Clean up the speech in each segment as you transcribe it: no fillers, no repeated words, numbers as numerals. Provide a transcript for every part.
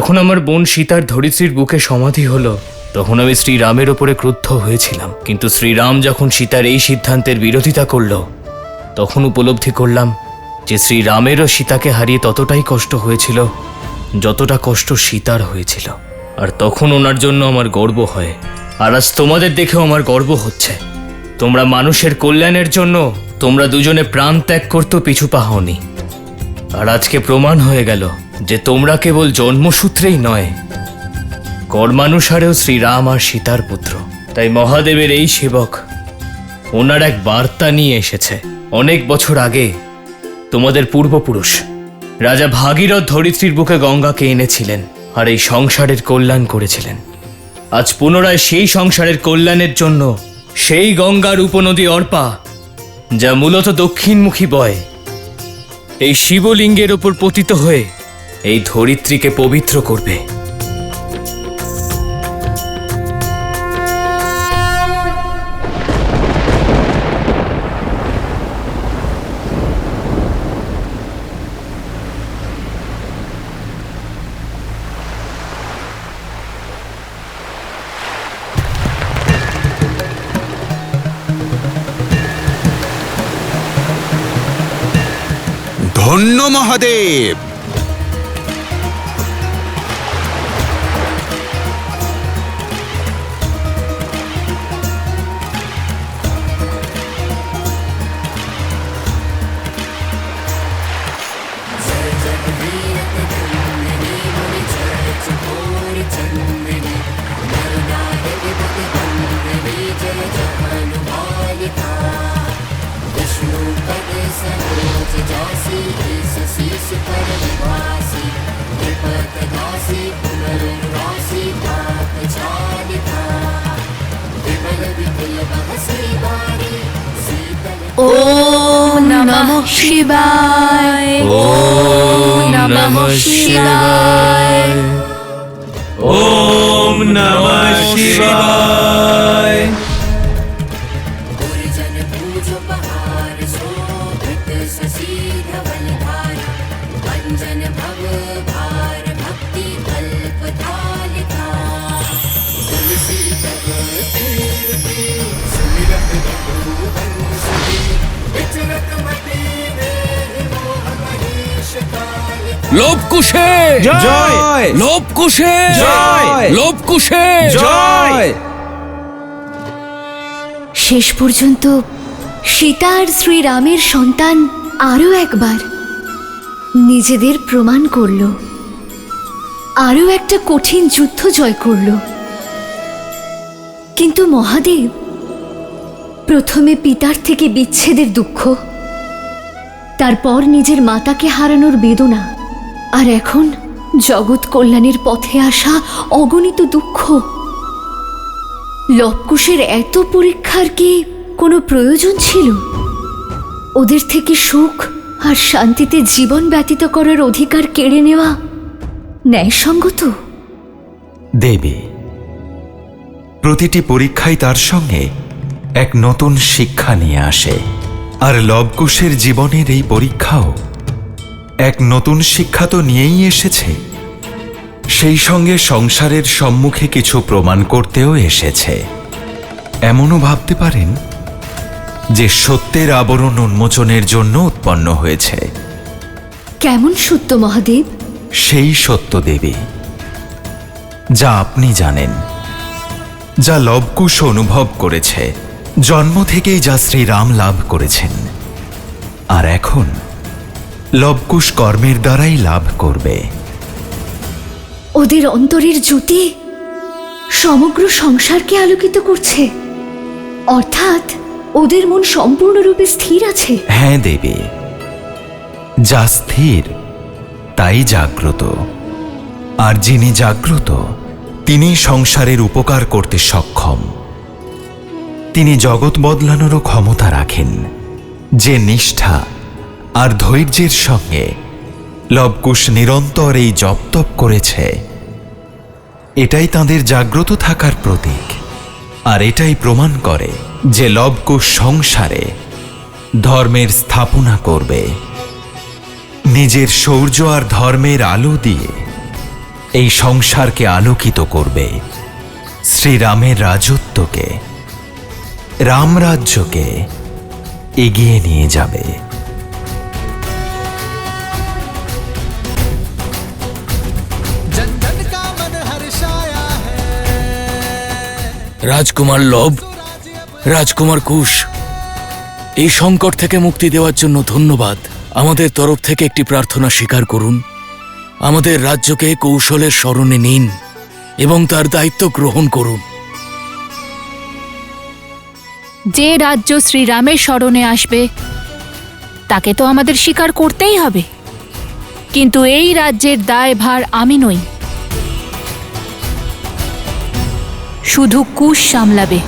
যখন আমার বোন সীতার ধরিত্রীর বুকে সমাধি হলো তখন আমি শ্রীরামের ওপরে ক্রুদ্ধ হয়েছিলাম, কিন্তু শ্রীরাম যখন সীতার এই সিদ্ধান্তের বিরোধিতা করল তখন উপলব্ধি করলাম যে শ্রীরামেরও সীতাকে হারিয়ে ততটাই কষ্ট হয়েছিল যতটা কষ্ট সীতার হয়েছিল। আর তখন ওনার জন্য আমার গর্ব হয়, আর আজ তোমাদের দেখেও আমার গর্ব হচ্ছে। তোমরা মানুষের কল্যাণের জন্য তোমরা দুজনে প্রাণ ত্যাগ করতেও পিছু পা হওনি। আর আজকে প্রমাণ হয়ে গেল যে তোমরা কেবল জন্মসূত্রেই নয়, কর্মানুসারেও শ্রীরাম আর সীতার পুত্র। তাই মহাদেবের এই সেবক ওনার এক বার্তা নিয়ে এসেছে। অনেক বছর আগে তোমাদের পূর্বপুরুষ রাজা ভাগীরথ ধরিত্রীর বুকে গঙ্গাকে এনেছিলেন আর এই সংসারের কল্যাণ করেছিলেন। আজ পুনরায় সেই সংসারের কল্যাণের জন্য সেই গঙ্গার উপনদী অর্পা, যা মূলত দক্ষিণমুখী বয়, এই শিবলিঙ্গের ওপর পতিত হয়ে এই ধরিত্রীকে পবিত্র করবে। ধন্য মহাদেব। ओम नमः शिवाय। ओम नमः शिवाय। ओम नमः शिवाय। লোভকুশে জয়। লোভকুশে জয়। লোভকুশে জয়। শেষ পর্যন্ত সীতা আর শ্রীরামের সন্তান আরও একবার নিজেদের প্রমাণ করল, আরও একটা কঠিন যুদ্ধ জয় করল। কিন্তু মহাদেব, প্রথমে পিতার থেকে বিচ্ছেদের দুঃখ, তারপর নিজের মাতাকে হারানোর বেদনা, আর এখন জগৎ কল্যাণের পথে আসা অগণিত দুঃখ। লবকুশের এত পরীক্ষার কি কোনো প্রয়োজন ছিল? ওদের থেকে সুখ আর শান্তিতে জীবন ব্যতীত করার অধিকার কেড়ে নেওয়া ন্যায়সঙ্গত? দেবী, প্রতিটি পরীক্ষাই তার সঙ্গে এক নতুন শিক্ষা নিয়ে আসে, আর লবকুশের জীবনের এই পরীক্ষাও এক নতুন শিক্ষা তো নিয়েই এসেছে, সেই সঙ্গে সংসারের সম্মুখে কিছু প্রমাণ করতেও এসেছে। এমনও ভাবতে পারেন যে সত্যের আবরণ উন্মোচনের জন্য উৎপন্ন হয়েছে। কেমন সত্য মহাদেব? সেই সত্য দেবী যা আপনি জানেন, যা লবকুশ অনুভব করেছে, জন্ম থেকেই যা শ্রীরাম লাভ করেছেন, আর এখন লবকুশ কর্মের দ্বারাই লাভ করবে। ওদের অন্তরের জ্যোতি সমগ্র সংসারকে আলোকিত করছে, অর্থাৎ ওদের মন সম্পূর্ণরূপে স্থির আছে। হ্যাঁ দেবী, যা স্থির তাই জাগ্রত, আর যিনি জাগ্রত তিনি সংসারের উপকার করতে সক্ষম। তিনি জগৎ বদলানোরও ক্ষমতা রাখেন। যে নিষ্ঠা আর ধৈর্যের সঙ্গে লবকুশ নিরন্তর এই জপ তপ করেছে, এটাই তাঁদের জাগ্রত থাকার প্রতীক। আর এটাই প্রমাণ করে যে লবকুশ সংসারে ধর্মের স্থাপনা করবে। নিজের শৌর্য আর ধর্মের আলো দিয়ে এই সংসারকে আলোকিত করবে, শ্রীরামের রাজত্বকে, রামরাজ্যকে এগিয়ে নিয়ে যাবে। রাজকুমার লব, রাজকুমার কুশ, এই সংকট থেকে মুক্তি দেওয়ার জন্য ধন্যবাদ। আমাদের তরফ থেকে একটি প্রার্থনা স্বীকার করুন। আমাদের রাজ্যকে কৌশলের শরণে নিন এবং তার দায়িত্ব গ্রহণ করুন। যে রাজ্য শ্রীরামের শরণে আসবে তাকে তো আমাদের স্বীকার করতেই হবে, কিন্তু এই রাজ্যের দায়ভার আমি নই, শুধু কুশ সামলাবে।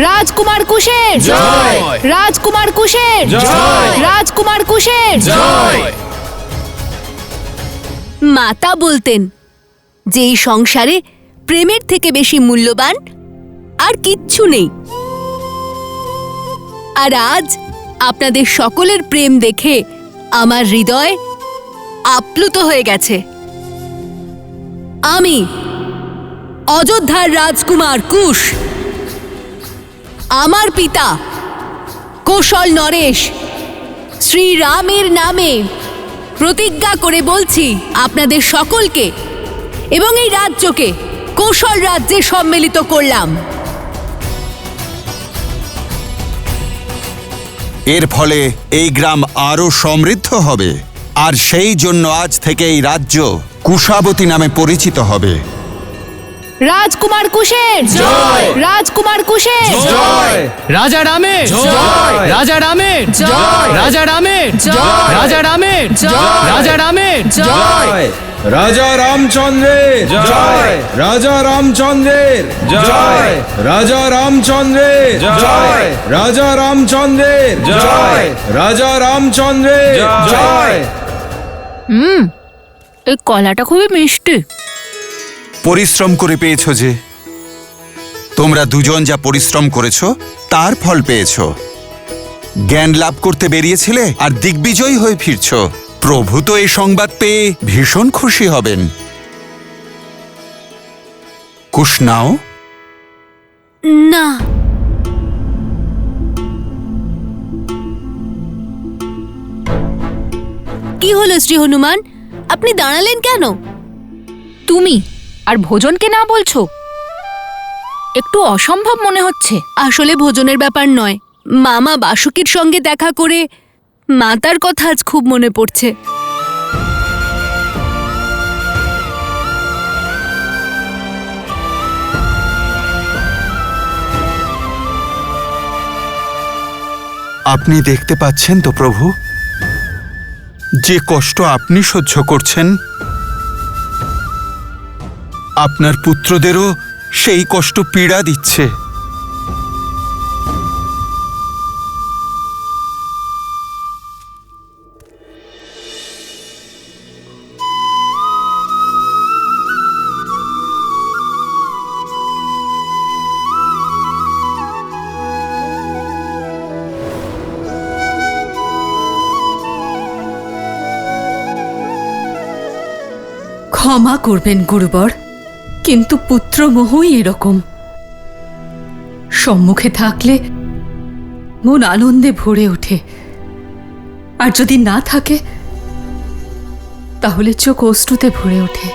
রাজকুমার কুশের জয়! রাজকুমার কুশের জয়! রাজকুমার কুশের মাতা বলতেন যে এই সংসারে প্রেমের থেকে বেশি মূল্যবান আর কিচ্ছু নেই। আর আজ আপনাদের সকলের প্রেম দেখে আমার হৃদয় আপ্লুত হয়ে গেছে। আমি অযোধ্যার রাজকুমার কুশ, আমার পিতা কৌশল নরেশ শ্রীরামের নামে প্রতিজ্ঞা করে বলছি আপনাদের সকলকে এবং এই রাজ্যকে কৌশল রাজ্যে সম্মিলিত করলাম। এর ফলে এই গ্রাম আরো সমৃদ্ধ হবে, আর সেই জন্য আজ থেকে এই রাজ্য কুশাবতী নামে পরিচিত হবে। রাজকুমার কুশের জয়! রাজকুমার কুশের জয়! রাজা রামের জয়! রাজা রামের জয়! রাজা রামের জয়! রাজা রামের জয়! রাজা রামের জয়! রাজা রামচন্দ্রের জয়! রাজা রামচন্দ্রের জয়! রাজা রামচন্দ্রের জয়! রাজা রামচন্দ্রের জয়! রাজা রামচন্দ্রের জয়! এই কলাটা খুবই মিষ্টি। পরিশ্রম করে পেয়েছো যে, তোমরা দুজন যা পরিশ্রম করেছো তার ফল পেয়েছো। জ্ঞান লাভ করতে বেরিয়েছিলে আর দিগ্বিজয়ী হয়ে ফিরছো। প্রভু তো এই সংবাদ পেয়ে ভীষণ খুশি হবেন। কুশ নাও। না, কি হলো শ্রী হনুমান, আপনি দাঁড়ালেন কেন? তুমি আর ভোজনকে না বলছো? একটু অসম্ভব মনে হচ্ছে। আসলে ভোজনের ব্যাপার নয়, মামা বাসুকির সঙ্গে দেখা করে মাতার কথা আজ খুব মনে পড়ছে। আপনি দেখতে পাচ্ছেন তো প্রভু, যে কষ্ট আপনি সহ্য করছেন, আপনার পুত্রদেরও সেই কষ্ট পীড়া দিচ্ছে। ক্ষমা করবেন গুরুবর, কিন্তু পুত্রমোহই এরকম। সম্মুখে থাকলে মন আনন্দে ভরে ওঠে, আর যদি না থাকে তাহলে চোখ অশ্রুতে ভরে ওঠে।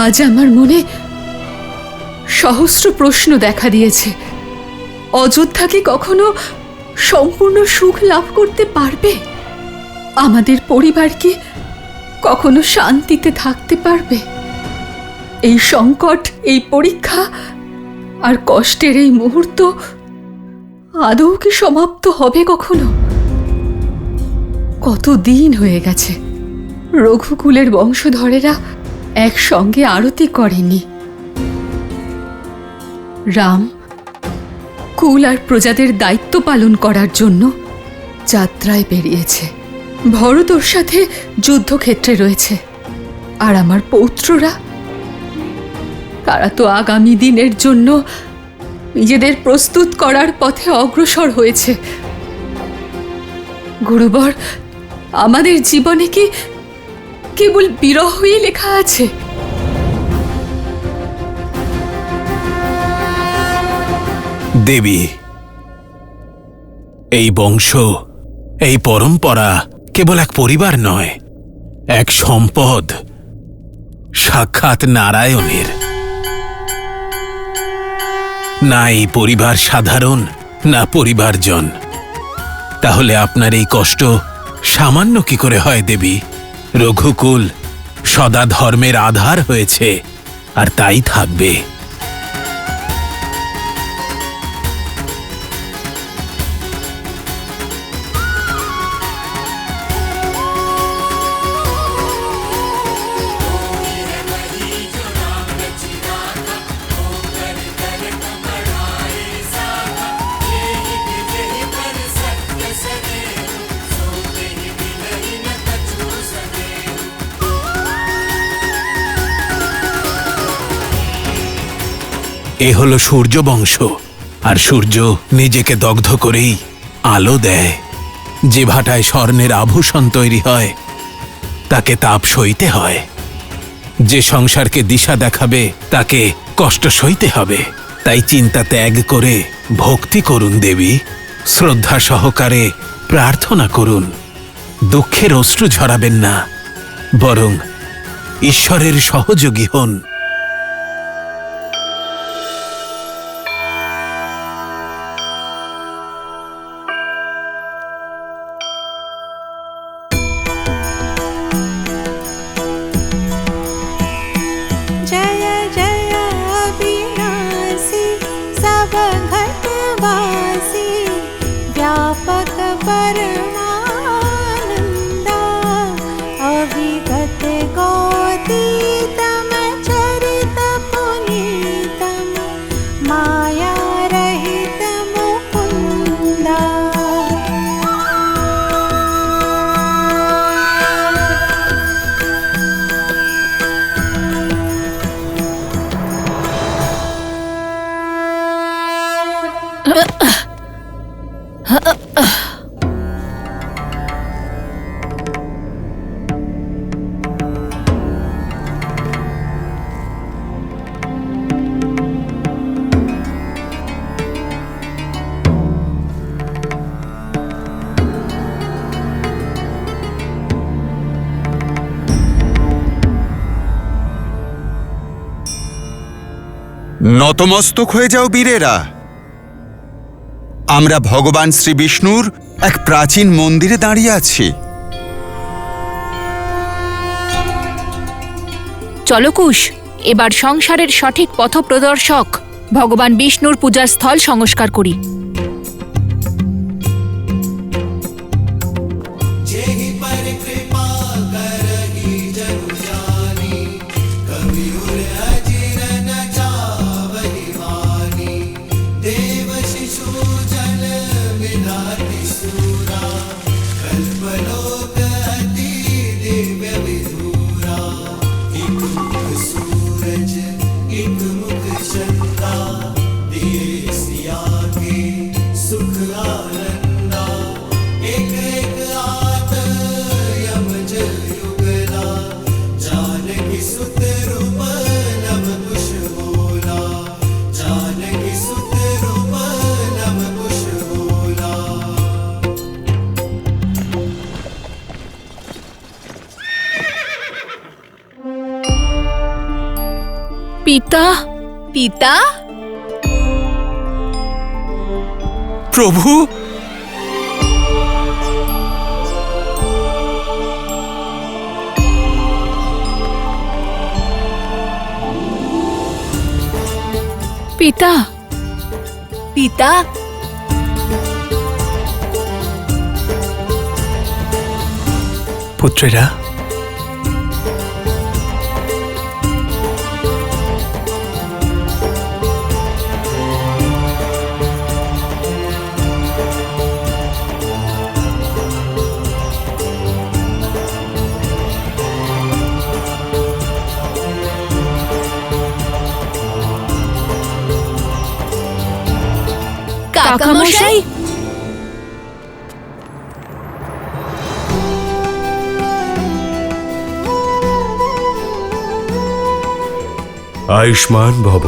আজ আমার মনে সহস্র প্রশ্ন দেখা দিয়েছে। অযোধ্যা কি কখনো সম্পূর্ণ সুখ লাভ করতে পারবে? আমাদের পরিবার কি কখনো শান্তিতে থাকতে পারবে? এই সংকট, এই পরীক্ষা আর কষ্টের এই মুহূর্ত আদৌ কি সমাপ্ত হবে কখনো? কত দিন হয়ে গেছে রঘুকুলের বংশধরেরা একসঙ্গে আরতি করেনি। রাম কুল আর প্রজাদের দায়িত্ব পালন করার জন্য যাত্রায় বেরিয়েছে। ভরত ওর সাথে যুদ্ধক্ষেত্রে রয়েছে, আর আমার পৌত্ররা, তারা তো আগামী দিনের জন্য নিজেদের প্রস্তুত করার পথে অগ্রসর হয়েছে। গুরুবর, আমাদের জীবনে কি কেবল বিরহই লেখা আছে? দেবী, এই বংশ, এই পরম্পরা কেবল এক পরিবার নয়, এক সম্পদ, সাক্ষাৎ নারায়ণের। না এই পরিবার সাধারণ, না পরিবারজন। তাহলে আপনার এই কষ্ট সামান্য কি করে হয় দেবী? রঘুকুল সদা ধর্মের আধার হয়েছে, আর তাই থাকবে। এ হলো সূর্য বংশ, আর সূর্য নিজেকে দগ্ধ করেই আলো দেয়। যে ভাটায় স্বর্ণের আভূষণ তৈরি হয় তাকে তাপ সইতে হয়। যে সংসারকে দিশা দেখাবে তাকে কষ্ট সইতে হবে। তাই চিন্তা ত্যাগ করে ভক্তি করুন দেবী, শ্রদ্ধা সহকারে প্রার্থনা করুন। দুঃখের অশ্রু ঝরাবেন না, বরং ঈশ্বরের সহযোগী হন। নতমস্তক হয়ে যাও বীরেরা। আমরা ভগবান শ্রী বিষ্ণুর এক প্রাচীন মন্দিরে দাঁড়িয়ে আছি। চলো কুশ, এবার সংসারের সঠিক পথপ্রদর্শক ভগবান বিষ্ণুর পূজার স্থল সংস্কার করি। পিতা, পিতা, প্রভু, পিতা, পিতা, পুত্রেরা, কাকামশাই, আয়ুষ্মান ভব।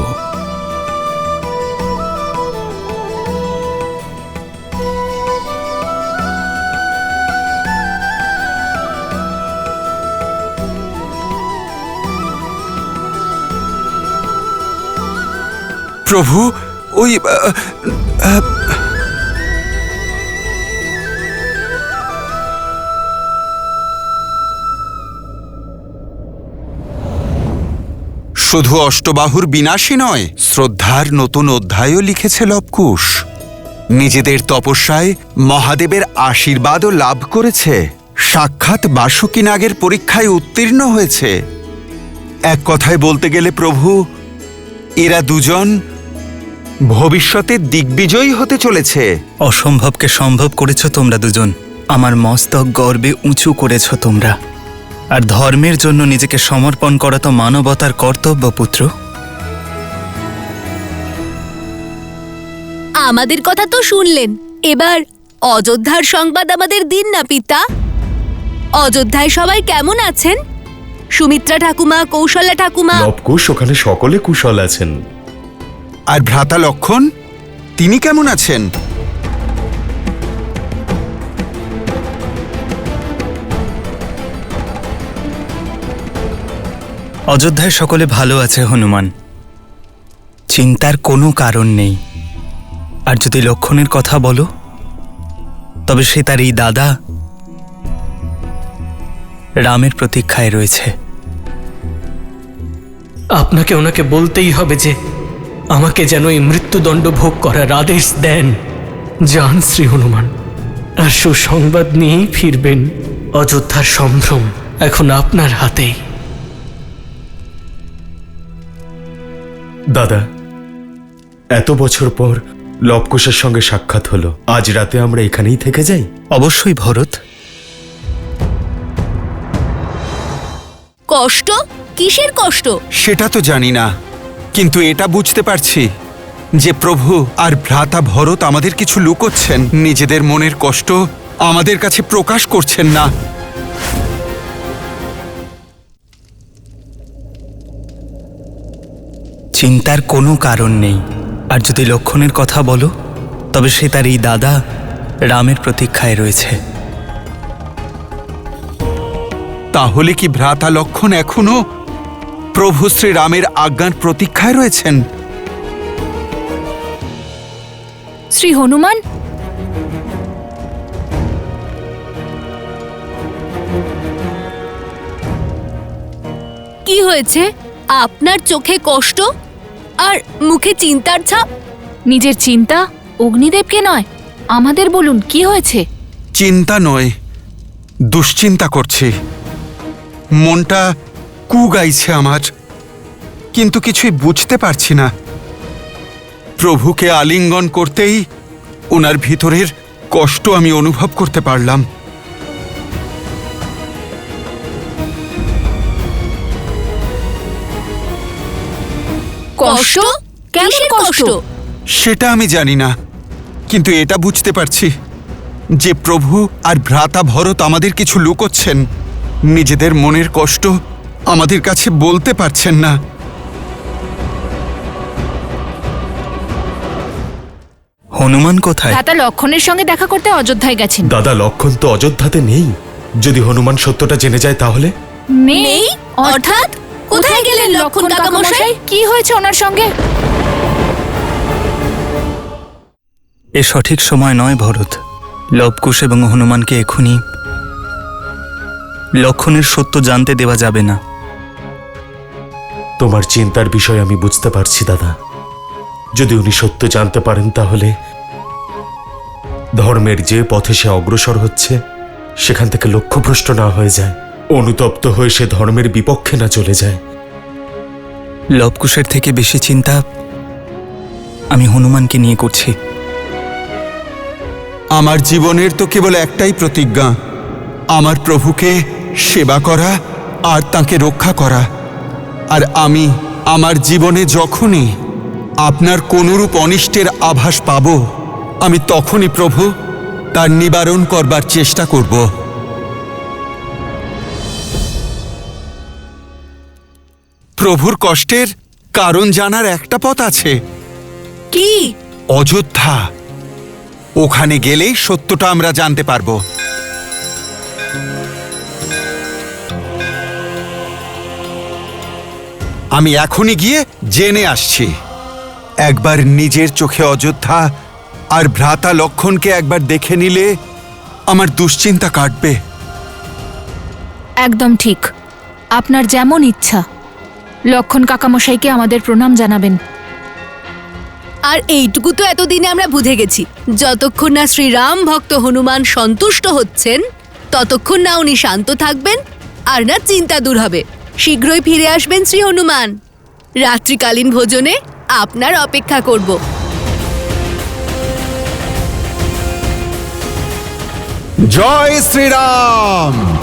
প্রভু, ওই শুধু অষ্টবাহুর বিনাশী নয়, শ্রদ্ধার নতুন অধ্যায়ও লিখেছে লবকুশ। নিজেদের তপস্যায় মহাদেবের আশীর্বাদও লাভ করেছে, সাক্ষাৎ বাসুকী নাগের পরীক্ষায় উত্তীর্ণ হয়েছে। এক কথায় বলতে গেলে প্রভু, এরা দুজন ভবিষ্যতে দিগ্বিজয়ী হতে চলেছে। অসম্ভবকে সম্ভব করেছ তোমরা দুজন। আমার মস্তক গর্বে উঁচু করেছ তোমরা। আর ধর্মের জন্য নিজেকে সমর্পণ করা তো মানবতার কর্তব্য, পুত্র। আমাদের কথা তো শুনলেন, এবার অযোধ্যার সংবাদ আমাদের দিন না পিতা। অযোধ্যায় সবাই কেমন আছেন? সুমিত্রা ঠাকুমা, কৌশল্যা ঠাকুমা? লবকুশ, ওখানে সকলে কুশল আছেন। আর ভ্রাতা লক্ষণ, তিনি কেমন আছেন? অযোধ্যায় সকলে ভালো আছে হনুমান, চিন্তার কোনো কারণ নেই। আর যদি লক্ষণের কথা বলো, তবে সে তার এই দাদা রামের প্রতীক্ষায় রয়েছে। আপনাকে ওনাকে বলতেই হবে যে আমাকে যেন এই মৃত্যুদণ্ড ভোগ করার আদেশ দেন। যান শ্রী হনুমান, আর সুসংবাদ নিয়েই ফিরবেন। অযোধ্যার সম্ভ্রম এখন আপনার হাতেই। দাদা, এত বছর পর লবকুশের সঙ্গে সাক্ষাৎ হলো, আজ রাতে আমরা এখানেই থেকে যাই? অবশ্যই ভরত। কষ্ট? কিসের কষ্ট? সেটা তো জানি না, কিন্তু এটা বুঝতে পারছি যে প্রভু আর ভ্রাতা ভরত আমাদের কিছু লুকোচ্ছেন, নিজেদের মনের কষ্ট আমাদের কাছে প্রকাশ করছেন না। চিন্তার কোনো কারণ নেই। আর যদি লক্ষণের কথা বলো, তবে সে তার এই দাদা রামের প্রতীক্ষায় রয়েছে। তাহলে কি ভ্রাতা লক্ষণ এখনো প্রভু শ্রীরামের আজ্ঞার প্রতীক্ষায় রয়েছেন? শ্রী হনুমান, কি হয়েছে? আপনার চোখে কষ্ট আর মুখে চিন্তার ছাপ। নিজের চিন্তা অগ্নিদেবকে নয়, আমাদের বলুন কি হয়েছে? চিন্তা নয়, দুশ্চিন্তা করছি। মনটা গাইছে আমার, কিন্তু কিছুই বুঝতে পারছি না। প্রভুকে আলিঙ্গন করতেই ওনার ভিতরের কষ্ট আমি অনুভব করতে পারলাম। কষ্ট? কেমন কষ্ট? সেটা আমি জানি না, কিন্তু এটা বুঝতে পারছি যে প্রভু আর ভ্রাতা ভরত আমাদের কিছু লুকোচ্ছেন, নিজেদের মনের কষ্ট আমাদের কাছে বলতে পারছেন না। হনুমান কোথায়? ভ্রাতা লক্ষণের সঙ্গে দেখা করতে অযোধ্যায় গেছেন। দাদা, লক্ষণ তো অযোধ্যাতে নেই। যদি হনুমান সত্যটা জেনে যায় তাহলে? নেই? অর্থাৎ কোথায় গেলেন লক্ষণ কাকামশাই? কি হয়েছে ওনার সঙ্গে? এ সঠিক সময় নয় ভরত। লবকুশ এবং হনুমানকে এখনই লক্ষণের সত্য জানতে দেওয়া যাবে না। তোমার চিন্তার বিষয় আমি বুঝতে পারছি দাদা। যদি উনি সত্য জানতে পারেন তাহলে ধর্মের যে পথে সে অগ্রসর হচ্ছে সেখান থেকে লক্ষ্যভ্রষ্ট না হয়ে যায়, অনুতপ্ত হয়ে সে ধর্মের বিপক্ষে না চলে যায়। লবকুশের থেকে বেশি চিন্তা আমি হনুমানকে নিয়ে করছি। আমার জীবনের তো কেবল একটাই প্রতিজ্ঞা, আমার প্রভুকে সেবা করা আর তাকে রক্ষা করা। আর আমি আমার জীবনে যখনই আপনার কোনরূপ অনিষ্টের আভাস পাব, আমি তখনই প্রভু তার নিবারণ করবার চেষ্টা করব। প্রভুর কষ্টের কারণ জানার একটা পথ আছে, কি? অযোধ্যা। ওখানে গেলেই সত্যটা আমরা জানতে পারবো। আমি এখনই গিয়ে জেনে আসছি। একবার নিজের চোখে অযোধ্যা আর ভ্রাতা লক্ষণকে একবার দেখে নিলে আমার দুশ্চিন্তা কাটবে। একদম ঠিক। আপনার যেমন ইচ্ছা। লক্ষণ কাকামশাইকে আমাদের প্রণাম জানাবেন। আর এইটুকু তো এতদিনে আমরা বুঝে গেছি, যতক্ষণ না শ্রীরাম ভক্ত হনুমান সন্তুষ্ট হচ্ছেন ততক্ষণ না উনি শান্ত থাকবেন আর না চিন্তা দূর হবে। শীঘ্রই ফিরে আসবেন শ্রী হনুমান। রাত্রিকালীন ভোজনে আপনার অপেক্ষা করব। জয় শ্রীরাম।